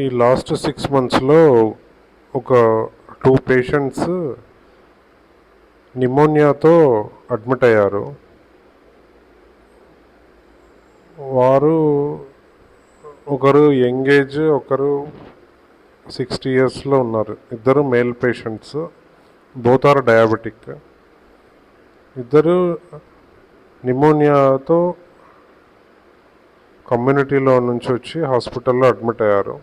ఈ లాస్ట్ 6 మంత్స్లో ఒక 2 పేషెంట్స్ నిమోనియాతో అడ్మిట్ అయ్యారు. వారు ఒకరు యంగ్ ఏజ్, ఒకరు 60 ఇయర్స్లో ఉన్నారు. ఇద్దరు male patients, both are diabetic. ఇద్దరు నిమోనియాతో కమ్యూనిటీలో నుంచి వచ్చి హాస్పిటల్లో అడ్మిట్ అయ్యారు.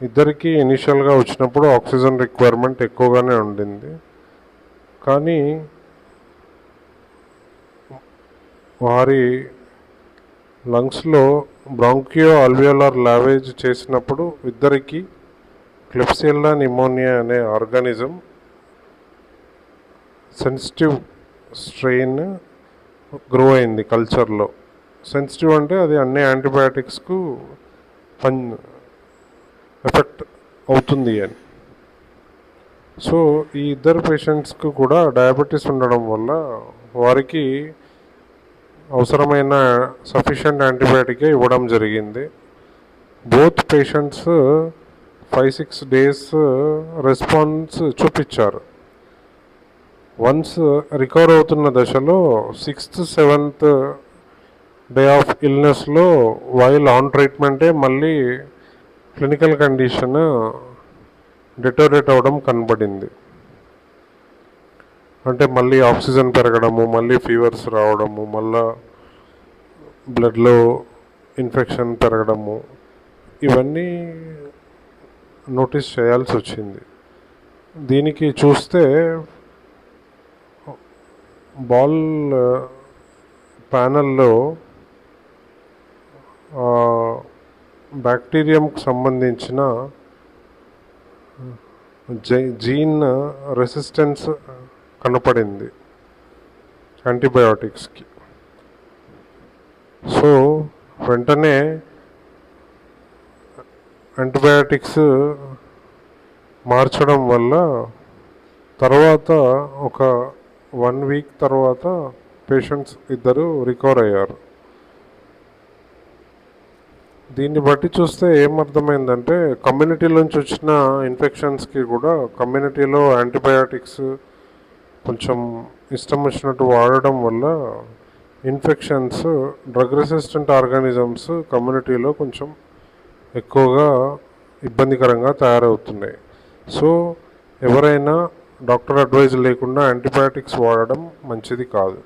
ఇద్దరికి ఇనిషియల్గా వచ్చినప్పుడు ఆక్సిజన్ రిక్వైర్మెంట్ ఎక్కువగానే ఉండింది. కానీ వారి లంగ్స్లో బ్రాంకియో అల్వియోలార్ లావేజ్ చేసినప్పుడు ఇద్దరికి క్లెబ్సియల్లా నిమోనియా అనే ఆర్గానిజం సెన్సిటివ్ స్ట్రెయిన్ గ్రో అయింది కల్చర్లో. సెన్సిటివ్ అంటే అది అన్ని యాంటీబయాటిక్స్కు ఎఫెక్ట్ అవుతుంది అని. సో ఈ ఇద్దరు పేషెంట్స్కు కూడా డయాబెటీస్ ఉండడం వల్ల వారికి అవసరమైన సఫిషియంట్ యాంటీబయాటికే ఇవ్వడం జరిగింది. బోత్ పేషెంట్స్ 5-6 డేస్ రెస్పాన్స్ చూపించారు. వన్స్ రికవర్ అవుతున్న దశలో 6th 7th డే ఆఫ్ ఇల్నెస్లో వైల్ ఆన్ ట్రీట్మెంటే మళ్ళీ క్లినికల్ కండిషన్ డిటోరేట్ అవ్వడం కనబడింది. అంటే మళ్ళీ ఆక్సిజన్ పెరగడము, మళ్ళీ ఫీవర్స్ రావడము, మళ్ళా బ్లడ్లో ఇన్ఫెక్షన్ పెరగడము, ఇవన్నీ నోటీస్ చేయాల్సి వచ్చింది. దీనికి చూస్తే బాల్ ప్యానల్లో బ్యాక్టీరియంకి సంబంధించిన జీన్ రెసిస్టెన్స్ కనపడింది యాంటీబయాటిక్స్కి. సో వెంటనే యాంటీబయాటిక్స్ మార్చడం వల్ల తర్వాత ఒక 1 వీక్ తర్వాత పేషెంట్స్ ఇద్దరు రికవర్ అయ్యారు. దీన్ని బట్టి చూస్తే ఏమర్థమైందంటే కమ్యూనిటీలోంచి వచ్చిన ఇన్ఫెక్షన్స్కి కూడా కమ్యూనిటీలో యాంటీబయాటిక్స్ కొంచెం ఇష్టం వచ్చినట్టు వాడడం వల్ల ఇన్ఫెక్షన్స్, డ్రగ్ రెసిస్టెంట్ ఆర్గానిజమ్స్ కమ్యూనిటీలో కొంచెం ఎక్కువగా ఇబ్బందికరంగా తయారవుతున్నాయి. సో ఎవరైనా డాక్టర్ అడ్వైజ్ లేకుండా యాంటీబయాటిక్స్ వాడడం మంచిది కాదు.